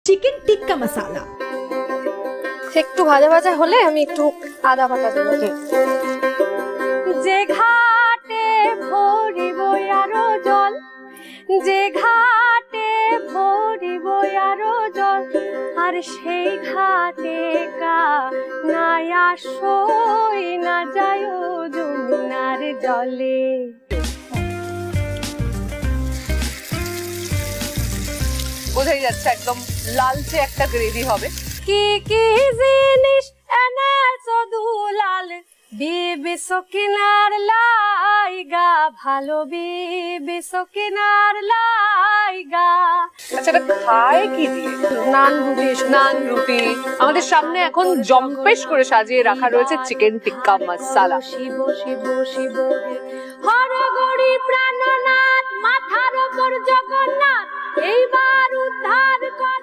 Chicken টিক্কা মশালা। একটু ভাজা ভাজা হলে আমি একটু আদা বাটা দেবো। যে ঘাটে ভরিব আরো জল, যে ঘাটে ভরিব আরো জল, আর সেই ঘাটে নাই আসই না যায় যমুনার জলে। বোঝাই যাচ্ছে একদম লালচে একটা গ্রেভি হবে। কি কি জিনিস এনেছো দুলাল, বিবি সকিনার লাইগা, ভালো বিবি সকিনার লাইগা। আচ্ছা, এটা খায় কি দিয়ে? নান রুটি, নান রুটি। আমাদের সামনে এখন জম্পেশ করে সাজিয়ে রাখা রয়েছে চিকেন টিক্কা মশালা। শিব শিব শিব হরগড়ি প্রাণনাথ, মাথার উপর জগন্নাথ, এইবার উদ্ধার কর।